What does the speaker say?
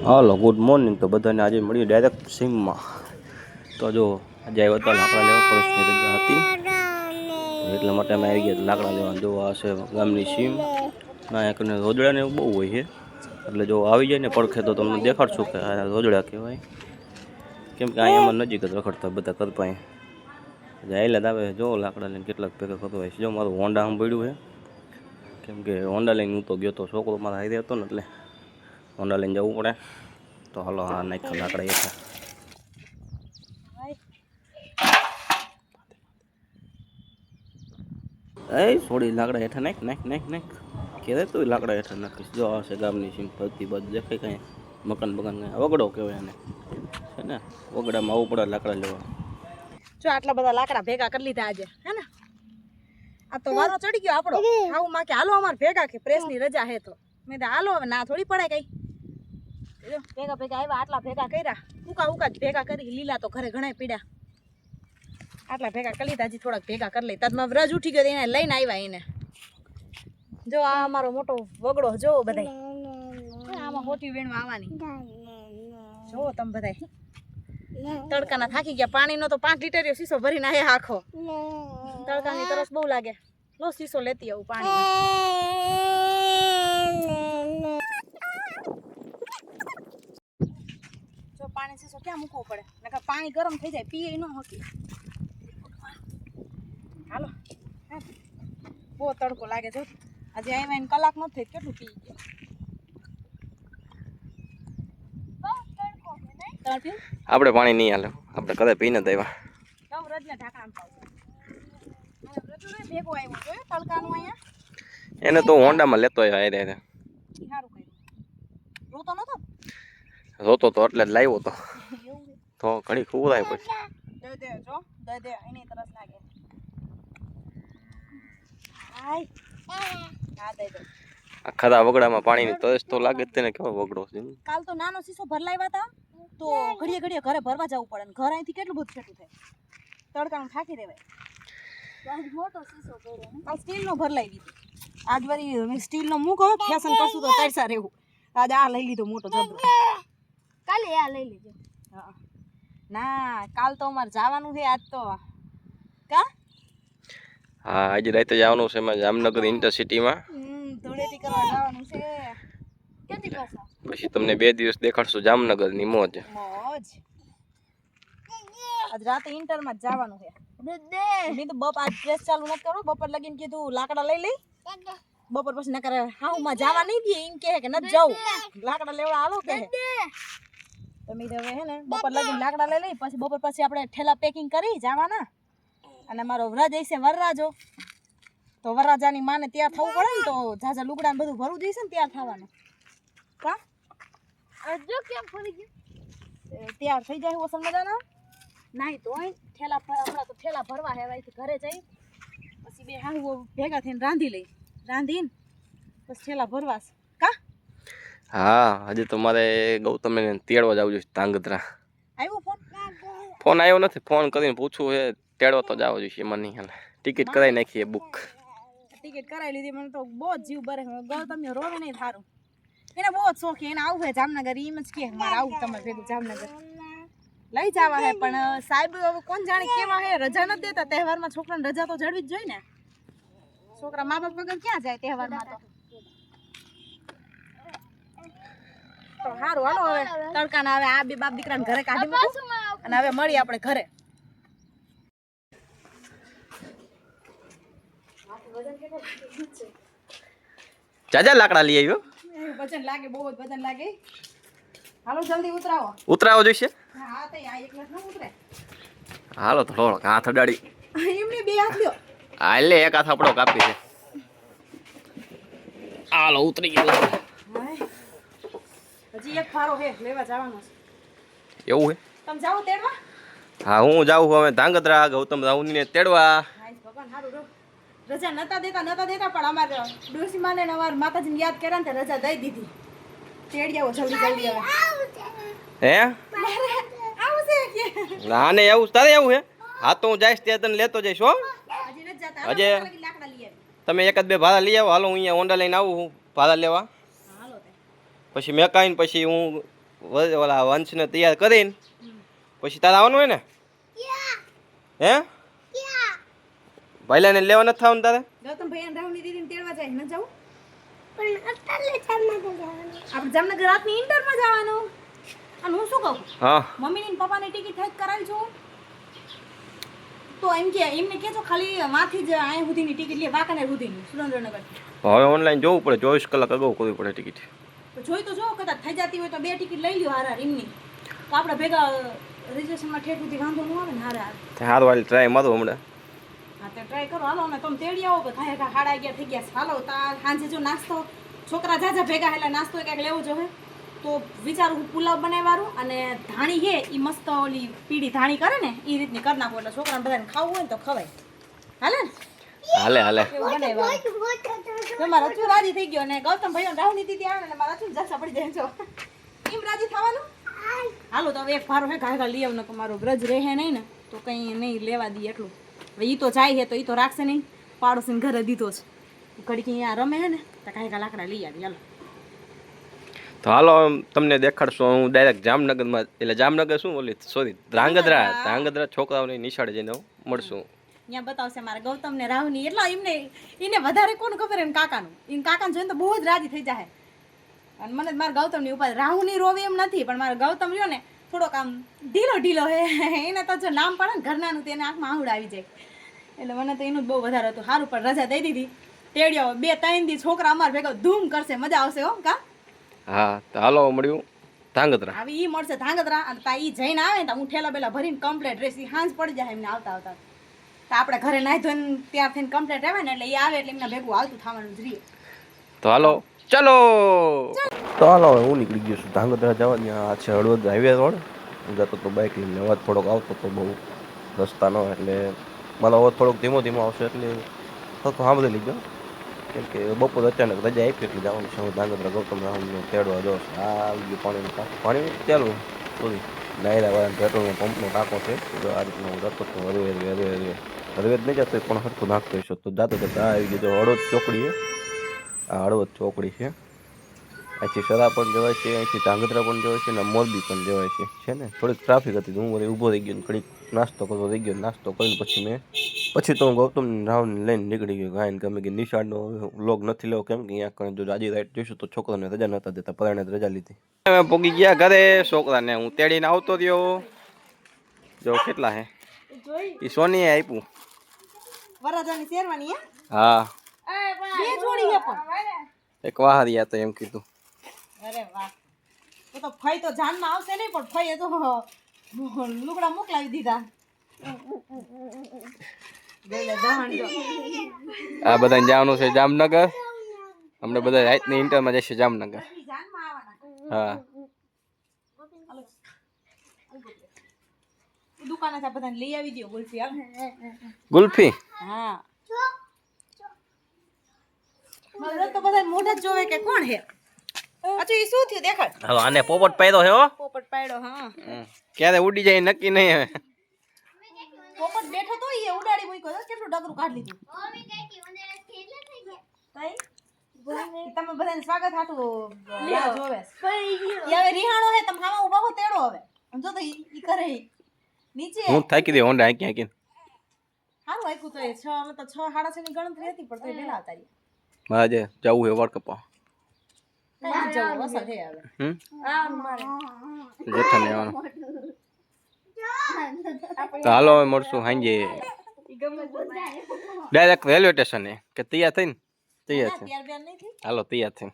હાલો good morning. તો બધાને આજે મળીએ ડાયરેક્ટ સીમમાં. તો જો આજે આવ્યો હતો લાકડા લેવા, પરસની રજા હતી એટલા માટે અમે આવી ગયા લાકડા લેવા. જો આ છે ગામની સીમ. ના એકને રોજડાને એવું બહુ હોય છે, એટલે જો આવી જાય ને પડખે તો તમને દેખાડશું કે આ રોજડા કહેવાય, કેમ કે અહીંયા અમારે નજીક જ રખડતા બધા કરપાય. આયલા જ આવે જો લાકડા લઈને કેટલાક ભેગા કરતો હોય છે. જો મારું હોન્ડા સાંભળ્યું છે, કેમ કે હોન્ડા લઈને હું તો ગયો તો, છોકરો મારા હારે હતો ને એટલે હોન્ડા લઈને જવું પડે. તો હાલો હા નાખ્યા લાકડા એ છોડી લાકડા હેઠા નાખ નાખ નાખ નાખ કે તું લાકડા હેઠા નાખીશ. જો આવશે ગામની સીમ ફરતી બાજુ દેખાય કાંઈ મકાન બકાન કાંઈ વગડો કહેવાય એને છે ને, વગડામાં આવવું પડે લાકડા લેવા. જો આટલા બધા લાકડા ભેગા કરી લીધા આજે, હે ને? આ તો વારો ચડી ગયો આપણો. આવું માં કે હાલો અમાર ભેગા કે પ્રેસની રજા હે તો મેં તો હાલો, હવે ના થોડી પડે કઈ. જો ભેગા ભેગા આવ્યા, આટલા ભેગા કર્યા, ઉકા ઉકા જ ભેગા કરી લીલા તો ઘરે ઘણા પીડા. આટલા ભેગા કરી લીધા, હજી થોડાક ભેગા કરી લઈ. તારમાં રજ ઉઠી ગયો એને લઈને આવ્યા એને. જો આ અમારો મોટો વગડો જો બધાય આમાં હોટી વેણવા આવવાની. જો તમે બધાય તડકાના થાકી ગયા. પાણીનો તો 5 લીટર શીશો ભરીને આયા આખો. તડકાની તરસ બહુ લાગે, લો શીશો લેતી આવું પાણી. જો પાણી શીશો ક્યાં મૂકવો પડે, નકર પાણી ગરમ થઈ જાય, પીએ ન હોતી. હાલો બહુ તડકો લાગે. જો આજે આવ્યા એને કલાક નથી થઈ, કેટલું પી ગયા. આપણે પાણી નહીં હાલે, આપણે કદાચ પીને જ આવ્યા. ભેગો આવ્યો જો તડકાનું અહીંયા, એને તો હોન્ડામાં લેતો આવ્યા. સારું કર્યું. રોતો નતો, રોતો તો એટલે જ લાવ્યો તો. તો ઘણી ખુરાય પછી દે દે જો દે દે એની તરસ લાગે. હાય હા દે દે. આખા વગડામાં પાણીની તરસ તો લાગે જ તેને. કેવો વગડો છે. કાલ તો નાનો શીશો ભરલાવ્યા હતા તો ઘડીએ ઘડીએ ઘરે ભરવા જવું પડે, ઘર અહીંથી કેટલું બધું છેટું થાય, તડકાનું થાકી રહેવાય. મોટો શીશો ભર્યો, કાલ સ્ટીલનો ભરલાવી દીધો. આજ વારી સ્ટીલનો મૂકો ફેશન કરશું તો તરસા રહેવું. આજ આ લઈ લીધો મોટો જબરો. કાલે આ લઈ લીધો. હા ના કાલ તો અમારે જવાનું છે આજ તો. કા હા આજે રાતે જવાનું છે એમાં જામનગર ઇન્ટરસિટીમાં. ધૂળેટી કરવા જવાનું છે. કેટલી પાછા પછી તમને 2 દિવસ દેખાડશું જામનગરની મોજ. મોજ આજ રાતે ઇન્ટરમાં જ જવાનું છે. મેં તો આજ પ્રેસ ચાલુ નથી કરો, બપોર લગીને કીધું લાકડા લઈ લઈ. બપોર પછી ના કરે હાઉમાં જવા નહીં દે, એમ કહે કે નથી જવું, લાકડા લેવડા હાલો કે. તમે હવે હે ને બપોર લગીને લાકડા લઈ લઈ, પછી બપોર પછી આપણે ઠેલા પેકિંગ કરી જવાના. અને મારો વ્રજ હશે વરરાજો, તો વરરાજાની માને તૈયાર થવું પડે ને, તો ઝાઝા લુગડા ને બધું ભરવું જઈશે ને તૈયાર થવાનું. કા જો કેમ ફરી ગયું તૈયાર થઈ જાય ઓસમ મજાના. નહીં તો ઠેલા હમણાં તો ઠેલા ભરવા હેવાયથી ઘરે જઈ પછી બે હાવ ભેગા થઈને રાંધી લઈ, રાંધીને પછી ઠેલા ભરવાસ. કા હા આજે તો મારે ગૌતમને તેડવા જવું જોઈએ ધાંગધ્રા. આવ્યો ફોન? ફોન આવ્યો નથી, ફોન કરીને પૂછવું છે. તેડવા તો જવો જોઈએ એમાં નહીં હાલે. ટિકિટ કરાવી નાખીએ બુક. ટિકિટ કરાવી લીધી. મને તો બહુ જ જીવ બરે. ગૌતમ રોવે નહીં થારું, એને બહુ જ શોખ. એને આવું છે જામનગર, એમ જ કે મારે આવું તમારે ભેગું જામનગર લઈ જવા હે. પણ સાહેબ હવે કોણ જાણે કેવા હે, રજા નથી દેતા તહેવારમાં. છોકરાને રજા તો જડવી જ જોઈએ ને. છોકરા મા બાપ વગર ક્યાં જાય તહેવારમાં? તો સારું હાલો હવે તડકાના હવે આ બે બાપ દીકરાને ઘરે કાઢી મૂકું અને હવે મળીએ આપણે ઘરે. જાજા લાકડા લઈ આવ્યો. વજન લાગે, બહુ જ વજન લાગે. હાલો જલ્દી ઉતરાવો. ઉતરાવો જોઈશે. હા તો આ એકલા ન ઉતરે. હાલો તો થોડોક હાથ અડાડી. એમને બે હાથ લ્યો. હાલે એક હાથ આપણો કાપી છે. હાલો ઉતરી ગયો. હજી એક ફારો હે લેવા જવાનો છે. એવું હે? તમે જાઓ તેડવા? હા હું જાઉં હવે ધાંગધ્રા. ગૌતમ રાઉની ને તેડવા. ભગવાન હારું રહો. રજા નતા દેતા પણ અમારે ડોસી માને અમાર માતાજીને યાદ કર્યા ને રજા દઈ દીધી. તેડી આવો જલ્દી જલ્દી હવે. હે આવશે કે ના ને એવું તારે એવું હે? હા તો હું જઈશ ત્યાં તને લેતો જઈશ હો. હજી નથી જતા. હજે લાકડા લઈ આવી. તમે 1-2 ભાડા લઈ આવો. હાલો હું અહીંયા હોન્ડા લઈને આવું ભાડા લેવા. હાલો તે પછી મેકાઈને પછી હું ઓલા વંશને તૈયાર કરીને પછી તારે આવવાનું હોય ને હે ભાઈલાને લેવા નથી થવાનું તારે ગૌતમ ભાઈ અને રાહુલની દીદીને તેડવા જાય ન જવું આપણે જામનગર રાતની ઇન્ટરમાં જવાનું અને હું શું કહું હા મમ્મીની ને પપ્પાની ટિકિટ થઈ કરાવી છું તો એમ કે એમને કહેજો ખાલી વાથી જ અહીંયા સુધીની ટિકિટ લે વાંકાનેર સુધીની સુરેન્દ્રનગર હવે ઓનલાઈન જોવું પડે 24 કલાક અગાઉ કરવી પડે ટિકિટ તો જોઈ તો જો કદાચ થઈ જતી હોય તો 2 ટિકિટ લઈ લ્યો હારા એમની તો આપણે ભેગા રિઝર્વેશનમાં ઠેઠ સુધી વાંધો ન આવે ને હારા સારું હાલ ટ્રાય મારો હમણાં હા તો ટ્રાય કરો હાલો ને તમે તેડી આવો કે થાય 11:30 થઈ ગયા હાલો તાર સાંજે જો નાસ્તો છોકરા જાજા ભેગા એટલે નાસ્તો કંઈક લેવો જોઈએ તો વિચારું હું પુલાવ બનાવવાનું અને ધાણી છે એ મસ્ત ઓલી પીળી ધાણી કરે ને એ રીતની કરી નાખું એટલે છોકરાને બધાને ખાવું હોય ને તો ખવાય હાલે ને હાલે એવું બનાવવાનું મારા રચુ રાજી થઈ ગયો ને ગૌતમ ભાઈ રાહુલની દીદી આવે ને મારા રચુ જલસા પડી જાય છો એમ રાજી થવાનું હાલો તો હવે એક ભારો હે ઘાઘા લઈ આવ ને મારો બ્રજ રહે નહીં ને તો કંઈ નહીં લેવા દઈએ એટલું હવે ઈ તો જાય છે તો ઈ તો રાખશે નહીં પાડોશીને ઘરે દીધો છે ઘડીક અહીંયા રમે છે ને તો ઘાઘા લાકડા લઈ આવી હાલો તો હાલો તમને દેખાડશો હું ડાયરેક્ટ જામનગરમાં એટલે જામનગર શું ઓલી સોરી ધ્રાંગધ્રા છોકરાઓની નિશાળે જઈને મળશું અહીંયા બતાવશે મારા ગૌતમ ને રાહુલની એટલા એને વધારે કોણ ખબર એમ કાકાનું એમ કાકાને જોઈને તો બહુ જ રાજી થઈ જાય અને મને મારા ગૌતમની ઉપર રાહુલની રોવે એમ નથી પણ મારા ગૌતમ રહ્યો ને થોડોક આમ ઢીલો હે એને તો જો નામ પડે ને ઘરનાનું તેને આંખમાં આહુડ આવી જાય એટલે મને તો એનું જ બહુ વધારે હતું સારું પણ રજા દઈ દીધી તેડ્યો 2-3 દી છોકરા અમાર ભેગો ધૂમ કરશે મજા આવશે હો કા હા તો હાલો મળ્યું ધાંગધ્રા આવી ઈ મળશે ધાંગધ્રા અને તા ઈ જઈને આવે ને તો હું ઠેલા બેલા ભરીને કમ્પ્લીટ રહેશે હાંજ પડી જાય એમને આવતા તો આપણે ઘરે નાહી ધોઈને ત્યાર થઈને કમ્પ્લીટ આવે ને એટલે એ આવે એટલે એમને ભેગું આવતું થવાનું જ રહીએ તો હાલો ચલો તો હાલો હું નીકળી ગયો છું ધાંગધ્રા જવા ત્યાં આ છે હળવદ હાઈવે રોડ જતો તો બાઇક લઈને અવાજ થોડોક આવતો તો બહુ રસ્તાનો એટલે મારો અવાજ થોડોક ધીમો આવશે એટલે તો સાંભળી લીધો કેમ કે બપોર અચાનક રજા આપી એટલે જવાનું છે હું ધાંગધ્રા ગૌતમ રાહુલને તેડવા જાઉં છું આ આવી ગયું પાણી ચાલુ સોરી નાયરાવાળાને પેટ્રોલનો પંપનો ટાંકો છે તો આ રીતનો હું જતો હતો હરવે જ નહીં જતો પણ હરખું નાખતો હશો તો જાતો જતા આવી ગયો હળવદ ચોકડી આ હળવદ ચોકડી છે અહીંથી સરા પણ જવાય છે અહીંથી ધાંગધ્રા પણ જવાય છે અને મોરબી પણ જવાય છે ને થોડીક ટ્રાફિક હતી હું વળી ઊભો થઈ ગયો ઘડીક નાસ્તો કરતો થઈ ગયો નાસ્તો કરીને પછી તો હું ગૌતમ રાહુલને લઈને નીકળી ગયો ગાયન ગમે કે નિશાળનો વ્લોગ નથી લેવો કેમ કે અહીંયા કણે જો આજે રાઈટ જોઈશું તો છોકરાને રજા નહોતા દેતા પરાણે રજા લીધી અમે પોગી ગયા ઘરે છોકરાને હું તેડીને આવતો રહ્યો જો કેટલા હે એ સોનીએ આપ્યું વરરાજાની શેરવાની હે હા બે જોડી હે પણ એક વાહરિયા તો એમ કીધું અરે વાહ તો ફઈ તો જાનમાં આવશે નહીં પણ ફઈએ તો લુગડા મોકલાવી દીધા આ બધા જવાનું છે જામનગર અમને બધા રાતની ઇન્ટરમાં જશે જામનગર હા દુકાને થી બધાને લઈ આવી દો ગુલ્ફી હાલ ગુલ્ફી હા મને તો બધા મોઢા જોવે કે કોણ હે અચ્છા ઈ શું થયું દેખાડ હવે આને પોપટ પાડ્યો છે હો પોપટ પાડ્યો હા ક્યારે ઉડી જાય નક્કી નહીં હવે પોપટ બેઠો તો ઈ ઉડાડી મૂક્યો કેટલું ડગરું કાઢી લીધું તમે બધાને સ્વાગત હાટું જોવે હવે રિહાણો હે તમે ખાવા ઉભા હો તેડો હવે જો તો ઈ કરે નીચે હું થાકી દે હોન્ડા આંકી આંકી હારું આઈકું તો 6 અમે તો 6:30 ની ગણતરી હતી પણ તો વેલા આવતા રહ્યા મારે જે જવું હે વળ કપા જવું અસર હે હવે આ મારે જેઠા લેવાનું તો હાલો હવે મળશું સાંજે ડાયરેક્ટ રેલવે સ્ટેશને કે તૈયાર થઈને હાલો તૈયાર થઈને